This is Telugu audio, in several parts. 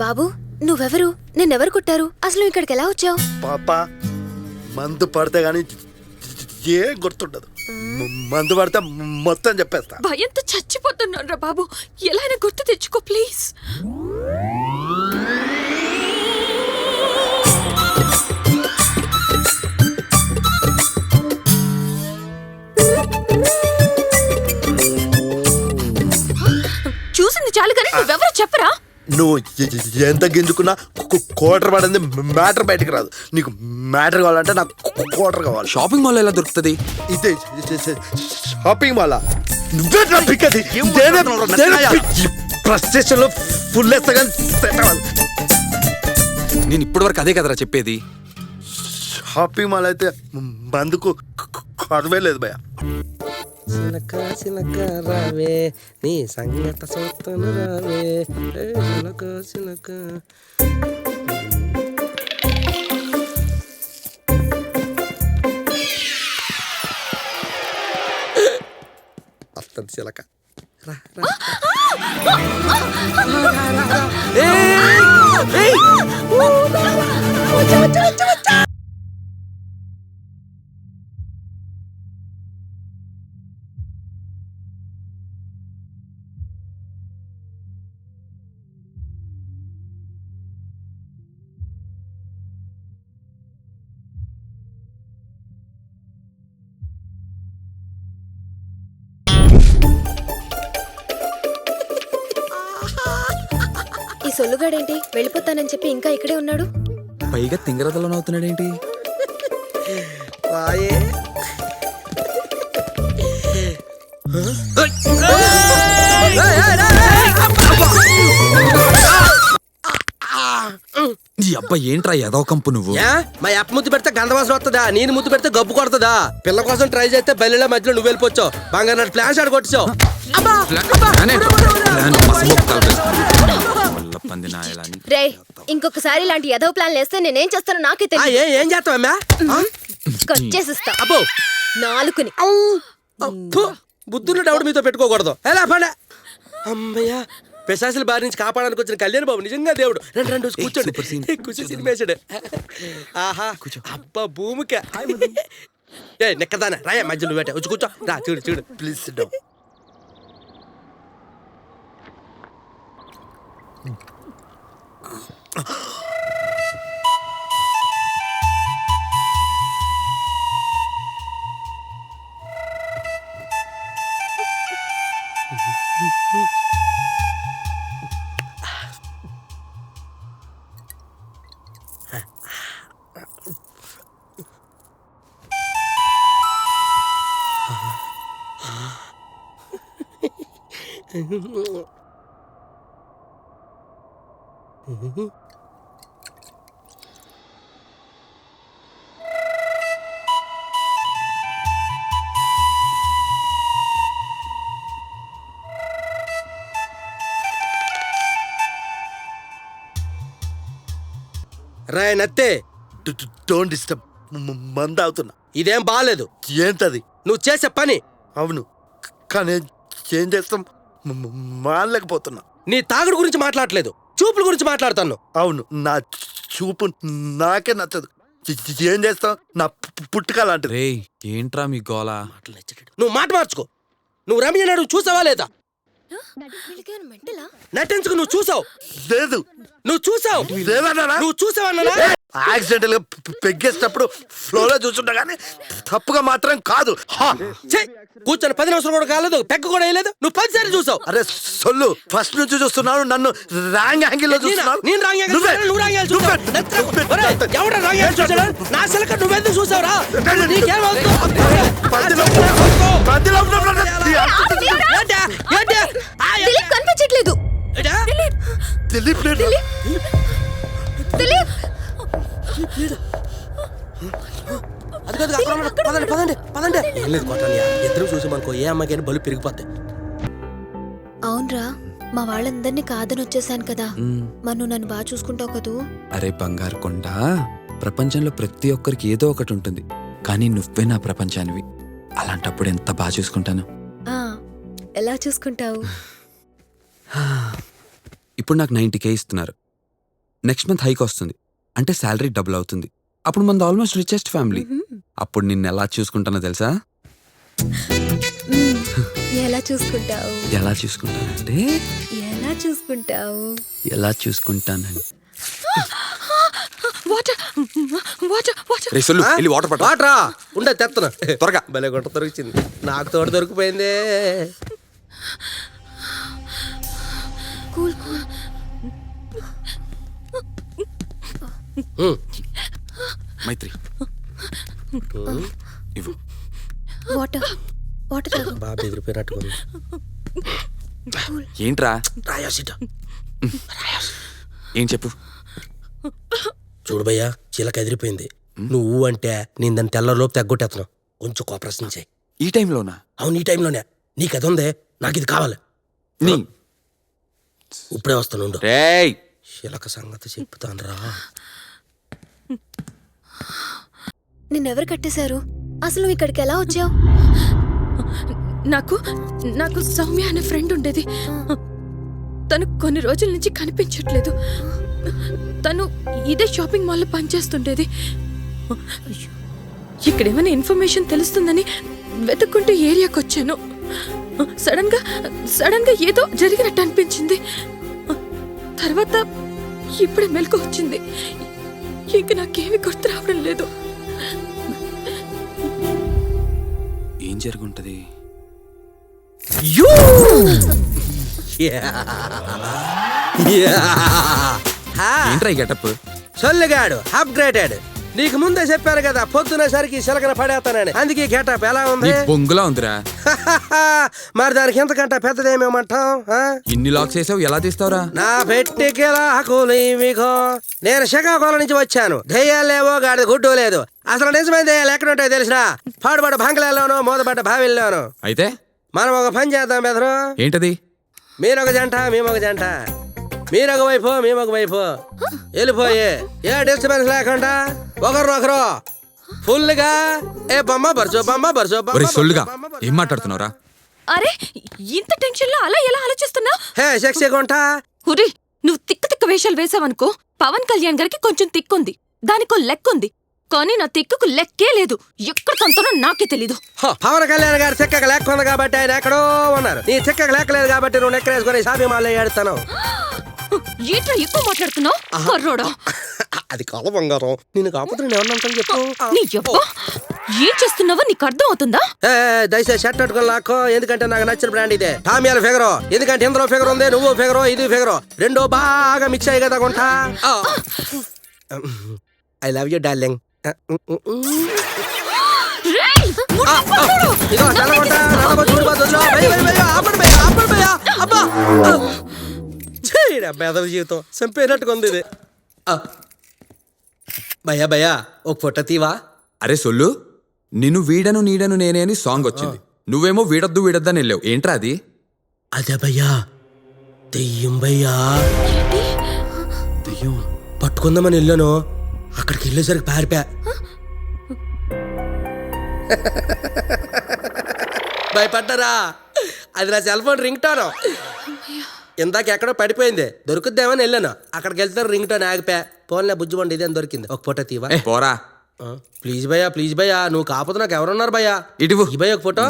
బాబు నువ్వెవరు? నిన్నెవరు కొట్టారు? అసలు ఇక్కడికి ఎలా వచ్చావు? పాపా మందు పడితే గానీ ఏం గుర్తుండదు. మందు పడితే మొత్తం చెప్పేస్తా. భయంతో చచ్చిపోతున్నాను రా బాబు, ఎలా అయినా గుర్తు తెచ్చుకో ప్లీజ్. చూసింది చాలు కానీ నువ్వెవరో చెప్పరా. నువ్వు ఎంత గింజుకున్నా కోటర్ పడింది మ్యాటర్ బయటకు రాదు. నీకు మ్యాటర్ కావాలంటే నాకు కోటర్ కావాలి. షాపింగ్ మాల్ ఎలా దొరుకుతుంది? ఇదే షాపింగ్ మాల్. నువ్వే ట్రాఫిక్ అది. ఫ్రస్ట్రేషన్ లో ఫుల్ వేస్తా కానీ సెట్ అవ్వాలి. నేను ఇప్పటి వరకు అదే కదరా చెప్పేది. షాపింగ్ మాల్ అయితే మందుకు కరువే లేదు భయ. చిలక చిలక రావే నీ సంగత సొత్తను రావే చిలక చిలక. అత్తది చిలక రా రా. ఈ సొల్లుగాడేంటి వెళ్ళిపోతానని చెప్పి ఇంకా ఇక్కడే ఉన్నాడు? పైగా తింగరదలో నవ్వుతున్నాడేంటి? వాయే ఈ అబ్బా ఏంట్రా ఏదో కంపు నువ్వు? మా అప్ప ముద్దు పెడితే గంధవాసన వస్తుందా? నేను ముద్దు పెడితే గబ్బు కొడుతుందా? పిల్ల కోసం ట్రై చేస్తే బల్లెల మధ్యలో నువ్వు వెళ్ళిపోచ్చావు. బంగారు ఫ్లాష్ ఆడగొచ్చావు. రే ఇంకొకసారి ఇలాంటి ఎదవ ప్లాన్ వేస్తే నేనేం చేస్తానో నాకే తెలియదు. ఏం చేస్తావమ్మా? కట్ చేసిస్తా అబ్బో నాలుకని. బుద్ధులు డౌట్ మీతో పెట్టుకోకూడదు. ఎలా పడ అమ్మయ్యా, పిశాసుల బారి నుంచి కాపాడడానికి వచ్చిన కళ్యాణ్ బాబు నిజంగా దేవుడు. రెండు రెండు కూర్చోండి. కూర్చో సినిమేసాడు. ఆహా అబ్బా భూమిక. ఏ నెక్కదానా రాయ మధ్యలో పెట్టా వచ్చి కూర్చో. రా చూడు చూడు ప్లీజ్ సిట్ డౌన్. రాయ నత్తే డోంట్ డిస్టర్బ్. మంద అవుతున్నా. ఇదేం బాలేదు. ఏంటది? నువ్వు చేసే పని. అవును కానీ ఏం చేస్తాం, మానలేకపోతున్నా. నీ తాగుడు గురించి మాట్లాడలేదు, చూపుల గురించి మాట్లాడుతాను. అవును నా చూపు నాకే నచ్చదు. ఏం చేస్తాం, నా పుట్టుక లాంటిది. రేయ్ ఏంట్రా మీ గోలా? నువ్వు మాట మార్చుకో. నువ్వు రమ్య నాడు చూసావా లేదా? నటించుకు నువ్వు చూసావు. లేదు నువ్వు చూసావు. నువ్వు చూసావన్నా? యాక్సిడెంటల్ గా పెగ్గేసినప్పుడు ఫ్లోలో చూసుంటా కానీ తప్పుగా మాత్రం కాదు. కూర్చొని 10 నిమిషాలు కూడా కాలేదు, పెక్క కూడా వేయలేదు. నువ్వు 10 సార్లు చూసావు. అరే సొల్లు, ఫస్ట్ నుంచి చూస్తున్నాను, నన్ను రాంగ్ యాంగిల్ లో చూస్తున్నాను. నువ్వెందుకు చూసావురా? కనిపించట్లేదు. దిలీప్ లేడు. దిలీప్ ఇద్దరు చూసి మనకో ఏ అమ్మాయికైనా బలు పెరిగిపోతాయి. అవునరా, మా వాళ్ళందరినీ కాదని వచ్చేసాను కదా. మరి నువ్వు నన్ను బాగా చూసుకుంటావు కదూ? అరే బంగారు కొండ, ప్రపంచంలో ప్రతి ఒక్కరికి ఏదో ఒకటి ఉంటుంది, కానీ నువ్వే నా ప్రపంచానివి. అలాంటప్పుడు ఎంత బాగా చూసుకుంటాను. ఎలా చూసుకుంటావు? ఇప్పుడు నాకు 90K ఇస్తున్నారు. నెక్స్ట్ మంత్ హైక్ వస్తుంది, అంటే శాలరీ డబుల్ అవుతుంది. అప్పుడు మనది ఆల్మోస్ట్ రిచెస్ట్ ఫ్యామిలీ. అప్పుడు నిన్ను ఎలా చూసుకుంటానో తెలుసా? ఎలా చూసుకుంటావు? ఎలా చూసుకుంటానంటే ఎలా చూసుకుంటావు? ఎలా చూసుకుంటానని. వాటర్ వాటర్ వాటర్ రే సొల్లు, వెళ్ళి వాటర్ పట్టు. వాటరా ఉండే తెత్తను త్వరగా. భలే గుంట దొరికింది. నాకు తోడు దొరికిపోయింది. Cool cool. మైత్రి ఇవ్వు. వాటర్ వాటర్ తాగు. బాగా ఎదిరిపోయినట్టుకుంది. ఏంట్రా? రాయాసిట ఏం చెప్పు. చూడు భయ్యా, చీలక ఎదిరిపోయింది. నువ్వు అంటే నేను దాన్ని తెల్లలోపు తగ్గొట్టేస్తున్నావు. కొంచెం కోపరేషన్ చేయి. ఈ టైంలోనా? అవును, ఈ టైంలోనే. నీకు అది ఉందే, నాకు ఇది కావాలి. నీ ఇప్పుడే వస్తాను. రేయ్ చిలక సంగతి చెప్తాను రా. నిన్నెవరు కట్టేశారు? అసలు నువ్వు ఇక్కడికి ఎలా వచ్చావు? నాకు నాకు సౌమ్య అనే ఫ్రెండ్ ఉండేది. తను కొన్ని రోజుల నుంచి కనిపించట్లేదు. తను ఇదే షాపింగ్ మాల్లో పనిచేస్తుండేది. ఇక్కడేమైనా ఇన్ఫర్మేషన్ తెలుస్తుందని వెతుక్కుంటూ ఏరియాకి వచ్చాను. సడన్ గా ఏదో జరిగినట్టు అనిపించింది. తర్వాత ఇప్పుడే మెలకు వచ్చింది. ఇంక నాకేమీ గుర్తు రావడం లేదు. ఏం జరుగుంటది? ఏంట్రా ఈ గెటప్? సొల్లిగాడు అప్గ్రేడెడ్. నీకు ముందే చెప్పాను కదా, పొద్దునేసరికి చిలకన పడేస్తానని. అందుకే గెటప్ ఎలా ఉంది? బొంగులా ఉందిరా. మరి దానికి ఎంతకంట పెద్దదేమేమంటాం? ఇన్ని లాక్స్ వేసావు, ఎలా తీస్తావురా? నా పెట్టికెలా మీకు. నేను శ్రీకాకుళం నుంచి వచ్చాను. దెయ్యాలేవో గాడి గుడ్డు లేదు. అసలు నిజమైన దెయ్యాలు ఎక్కడుంటాయో తెలిసినా? పాడుబడ్డ బంగ్లాల్లోనూ మూతపడ్డ బావిల్లోనూ. అయితే మనం ఒక పని చేద్దాం బెదరు. ఏంటది? మీరొక జంట, మేమొక జంట. మీరొక వైపు, మేమొక వైపు. వెళ్ళిపోయి ఏ డిస్టర్బెన్స్ లేకుండా ఒకరు ఫుల్ గా ఏ బొమ్మ బరుచు, బొమ్మ బరుచు, ఒరే సొల్లుగా, ఏం మాట్లాడుతున్నావురా? అరే, ఇంత టెన్షన్ లో అలా ఎలా ఆలోచిస్తున్నావు? హే సెక్సీ గుంట. ఉరి, నువ్వు తిక్క వేషాలు వేసావనుకో. పవన్ కళ్యాణ్ గారికి కొంచెం తిక్కుంది, దానికో లెక్కుంది. కానీ నా తిక్కుకు లెక్కే లేదు. ఎక్కడ కొంతనో నాకే తెలీదు. పవన్ కళ్యాణ్ గారు చెక్కకు లెక్క ఉంది కాబట్టి ఆయన ఎక్కడో ఉన్నారు. నీ చెక్కకు లెక్కలేదు కాబట్టి నువ్వు లెక్కలేసుకొని షాపింగ్ మాల్లో ఏడుతాను. ఏంట్రా ఎక్కువ మాట్లాడుతున్నావు? కర్రోడా, అది కాల బంగారం. నేను కాకపోతే నేను ఏమన్నా చెప్పు. నీ యబ్బా, ఏం చేస్తున్నావో నీకు అర్థం అవుతుందా? దయచేసి షర్ట్ అట్టుకొని లాక్కో. ఎందుకంటే నాకు నచ్చిన బ్రాండ్ ఇదే. టామియాల ఫిగరో. ఎందుకంటే ఇందులో ఫిగర్ ఉంది, నువ్వు ఫిగరో, ఇది ఫిగరో. రెండో బాగా మిక్స్ అయ్యి కదా కొంటా. I love you darling. రేయ్, ముట్టు పట్టుడు. ఇదో తెల్లగొంట, నల్లగొంట, చూడిపోతుందో. ఆపండి భయ్యా, ఆపండి భయ్యా. అబ్బా బెదవ జీవితం చంపేనట్టుగా ఉంది ఇది. భయ్యా భయ్యా, ఒక ఫోటో తీవా? అరే సొల్లు, నిన్ను వీడను నీడను నేనే అని సాంగ్ వచ్చింది. నువ్వేమో వీడొద్దు వీడొద్దని వెళ్ళావు. ఏంట్రా అది? అదే భయ్యా, దెయ్యం భయ్యా. దెయ్యం పట్టుకుందామని వెళ్ళాను. అక్కడికి వెళ్ళేసరికి పారిపా. భయపడ్డారా? అది నా సెల్ ఫోన్ రింగ్ టోన్. ఇందాక ఎక్కడో పడిపోయింది, దొరుకుద్దామని వెళ్ళాను. అక్కడికి వెళ్తే రింగ్ టోన్ ఆగిపోయా. ఫోన్లో బుజ్జిబండి ఇదే దొరికింది. ఒక ఫోటో తీవా? పోరా. ప్లీజ్ భయ్యా, ప్లీజ్ భయ్యా. నువ్వు కాకపోతే నాకు ఎవరున్నారు భయ్యా? ఇటువు. ఈ భయ్య ఒక ఫోటో.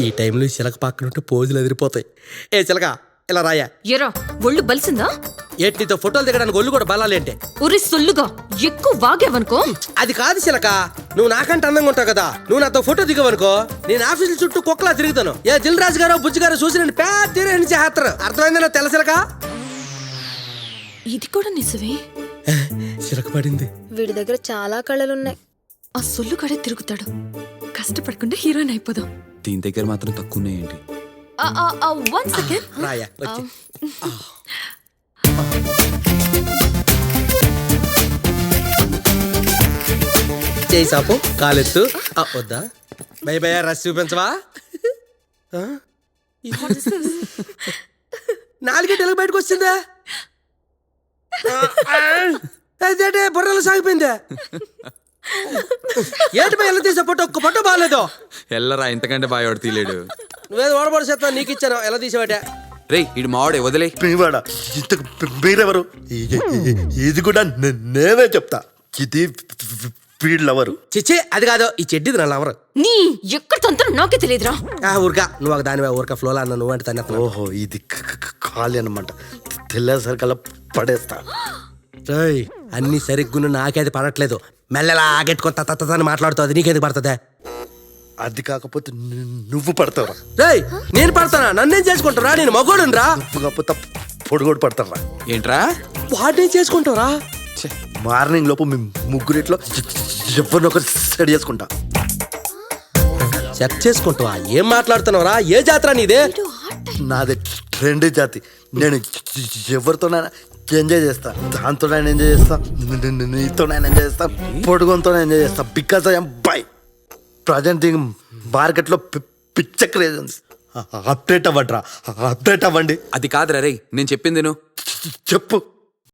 ఈ టైంలో చిలక పక్కన ఉంటే పోజులు ఎదిరిపోతాయి. ఏ చిలక, ఇలా రాయా. ఎరా, ఒళ్ళు బలిసిందా? ఏంటి నీతో ఫోటోలు దిగడానికి ఒళ్ళు కూడా బలాలేంటే? ఉరి సొల్లుగా, ఎక్కువ వాగేవనుకో. అది కాదు చిలక, నువ్వు నాకంటే అందంగా ఉంటావు కదా. నువ్వు నాతో ఫోటో దిగవనుకో, నేను ఆఫీసుల చుట్టూ కుక్కలా తిరుగుతాను. ఏ దిల్ రాజు గారు, బుజ్జి గారు చూసి నేను పేరు చేస్తారు. అర్థమైంది నా తెల్ల చిలక? ఇది కూడా నిజమే. చిలక పడింది. వీడి దగ్గర చాలా కళలున్నాయి. ఆ సొల్లు కడే తిరుగుతాడు. కష్టపడకుండా హీరోయిన్ అయిపోదాం. దీని దగ్గర మాత్రం తక్కువనే ఏంటి? 1 సెకండ్. రాయా వచ్చి. చేయి సాపు, కాలెత్తు. వద్దా భయ భయ, రస్ చూపించవా? నాలుగేళ్ళు బయటకు వచ్చిందా? అదే బుర్రలో సాగిపోయిందా? ఏంటి భయ ఎలా తీసే ఫోటో ఒక్క ఫోటో బాగాలేదు. ఎల్లరా ఇంతకంటే బాగా ఎవడు తీలేడు. నువ్వేదో ఓడబడి చేస్తా నీకు ఇచ్చాను ఎలా తీసేవాటే. రేయ్ ఇడు మావాడే వదిలే. మీవాడా ఇంతకు మీరెవరు? ఇది కూడా నేనే చెప్తా. ఇది వీళ్ళెవరు? చిచ్చే అది కాదు ఈ చెడ్డిది నన్ను ఎవరు. నీ ఎక్కడ తంతరం నాకే తెలియదురా. ఊరికా నువ్వు ఒక దాని ఊరికా ఫ్లోలా అన్న నువ్వు అంటే తన ఓహో ఇది ఖాళీ అనమాట. తెల్లేసరికల్లా పడేస్తా. అన్ని సరిగ్గును నాకేది పడట్లేదు. మెల్లలా ఆగెట్టుకొని తత్తని మాట్లాడుతుంది నీకేది పడుతుంది. అది కాకపోతే నువ్వు పడతావురా. రేయ్ నేను పడతానా? నన్నేం చేసుకుంటారా? నేను మగోడును రా. నువ్వు కాకపోతే పొడుగోడు పడతారా. ఏంట్రా వాడిని చేసుకుంటారా? మార్నింగ్ లోపు మీ ముగ్గురిట్లో ఎవరినొకరు సెట్ చేసుకుంటా. సెట్ చేసుకుంటావా? ఏం మాట్లాడుతున్నావురా? ఏ జాతర నీదే? నాది ట్రెండ్ జాతి. నేను ఎవరితోనైనా ఎంజాయ్ చేస్తా. దాంతోనైనా ఎంజాయ్ చేస్తా, నీతోనైనా ఎంజాయ్ చేస్తా, పొడుగుతో ఎంజాయ్ చేస్తా. Because I'm by present thing మార్కెట్లో పిచ్చ క్రేజ్ ఉంది. అప్డేట్ అవ్వట్రా, అప్డేట్ అవ్వండి. అది కాదురా రేయ్ నేను చెప్పింది నువ్వు చెప్పు.